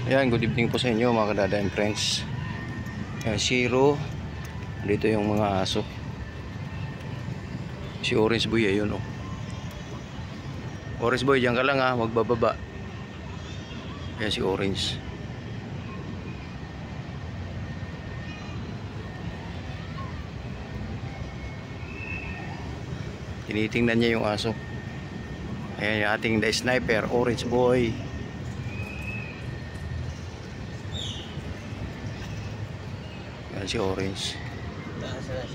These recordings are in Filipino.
Ayan, good evening po sa inyo mga kadada and friends. Ayan, Shiro. Dito yung mga aso. Si Orange Boy, ayun oh. Orange Boy, diyan ka lang ha, wag bababa. Ayan si Orange. Tinitingnan niya yung aso. Ayan yung ating the sniper, Orange Boy. Ayan si Orange.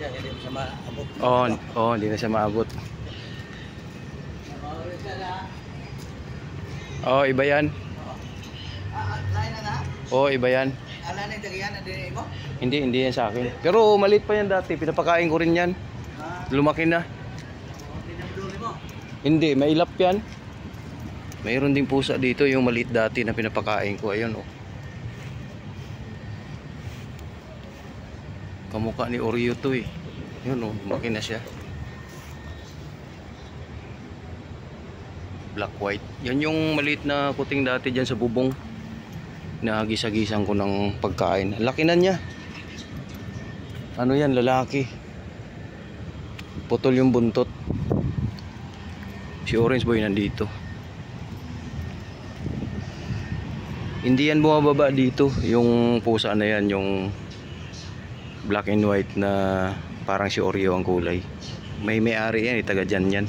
Hindi na siya maabot. Hindi na siya maabot. Iba yan. Iba yan. Hindi yan sa akin. Pero maliit pa yan dati. Pinapakain ko rin yan. Lumaki na. Hindi, mailap yan. Mayroon ding pusa dito. Yung maliit dati na pinapakain ko. Ayun oh. Kamukha ni Oreo to eh. Yun oh, lumaki na siya. Black white. Yan yung maliit na kuting dati dyan sa bubong. Nagisa-gisan ko ng pagkain. Laki na niya. Ano yan, lalaki. Putol yung buntot. Si Orange Boy nandito. Hindi yan bumababa dito. Yung pusa na yan, yung black and white na parang si Oreo ang kulay. May-ari yan, taga dyan yan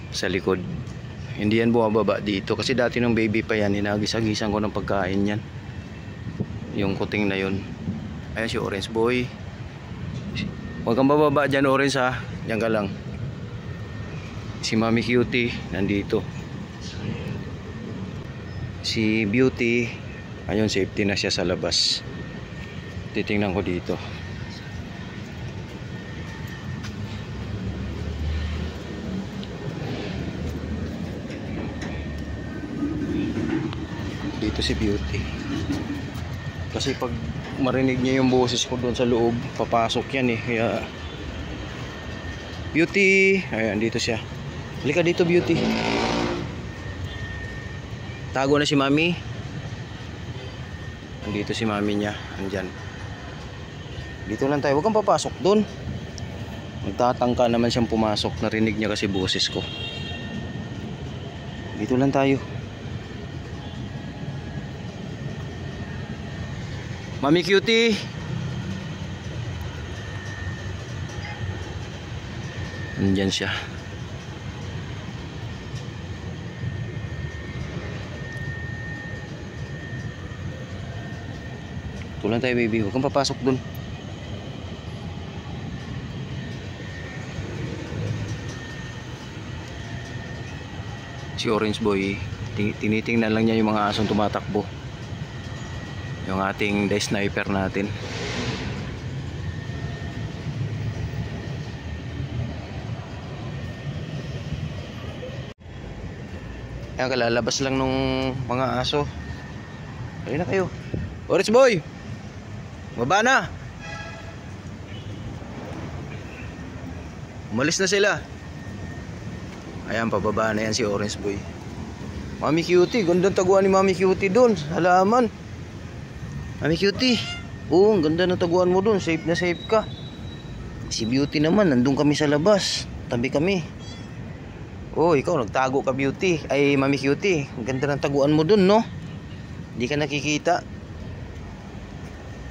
sa likod. Hindi yan bumababa dito kasi dati nung baby pa yan, hinagis-agisan ko ng pagkain yan. Yung kuting na yun. Ayan si Orange Boy. Huwag kang bababa dyan, Orange ha. Diyan ka lang. Si Mami Cutie nandito. Si Beauty, ayun, safety na siya sa labas. Titingnan ko dito. Dito si Beauty. Kasi pag marinig niya yung boses ko doon sa loob, papasok yan eh. Kaya Beauty, ayan, dito siya. Halika dito, Beauty. Tago na si Mami. Andito si Mami niya. Andyan. Dito lang tayo. Huwag kang papasok doon. Magtatangka naman siyang pumasok. Narinig niya kasi boses ko. Dito lang tayo. Mami Cutie. Andyan siya. Tulan tayo, baby. Huwag kang papasok dun. Si Orange Boy, tinitingnan lang niya yung mga asong tumatakbo. Yung ating the sniper natin. Ayan, kalalabas lang nung mga aso. Ayun na kayo. Orange Boy! Baba na! Umalis na sila. Ayan, pababa na yan si Orange Boy. Mami Cutie, gandang taguan ni Mami Cutie doon. Halaman. Mami Cutie, ang ganda ng taguan mo doon. Safe na safe ka. Si Beauty naman, nandun kami sa labas. Tabi kami. Ikaw nagtago ka, Beauty. Ay, Mami Cutie, ang ganda ng taguan mo doon, no? Hindi ka nakikita.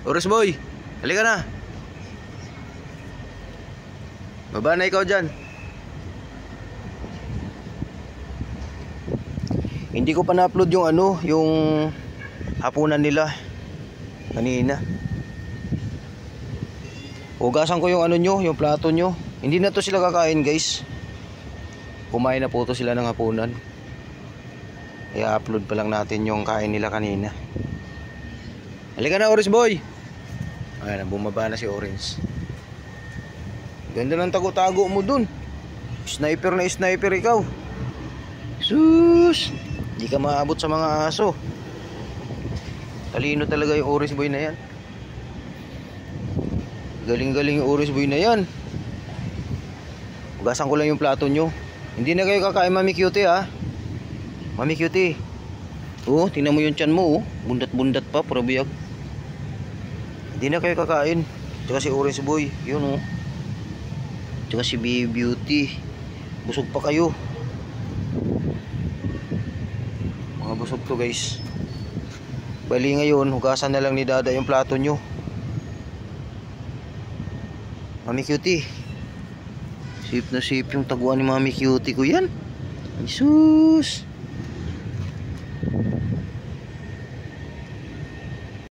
Orange Boy, halika na. Baba na ikaw dyan. Hindi ko pa na-upload yung yung hapunan nila kanina. Hugasan ko yung yung plato nyo. Hindi na to sila kakain, guys. Kumain na po to sila ng hapunan. Kaya upload pa lang natin yung kain nila kanina. Halika na, Orange Boy. Ayan, bumaba na si Orange. Ganda ng tago-tago mo dun. Sniper na sniper ikaw. Sus! Hindi ka maabot sa mga aso. Talino talaga yung Orange Boy na yan. Galing-galing yung Orange Boy na yan. Hugasan ko lang yung plato nyo. Hindi na kayo kakain, Mami Cutie ha. Mami Cutie, Oh, tingnan mo yung tiyan mo, oh. Bundat-bundat pa, para biyag. Hindi na kayo kakain. Tsaka si Orange Boy, yun oh. Tsaka si Baby Beauty. Busog pa kayo. Mga busog to guys. Bali ngayon, hugasan na lang ni Dada yung plato nyo. Mami Cutie. Sip na sip yung taguan ni Mami Cutie ko yan. Jesus.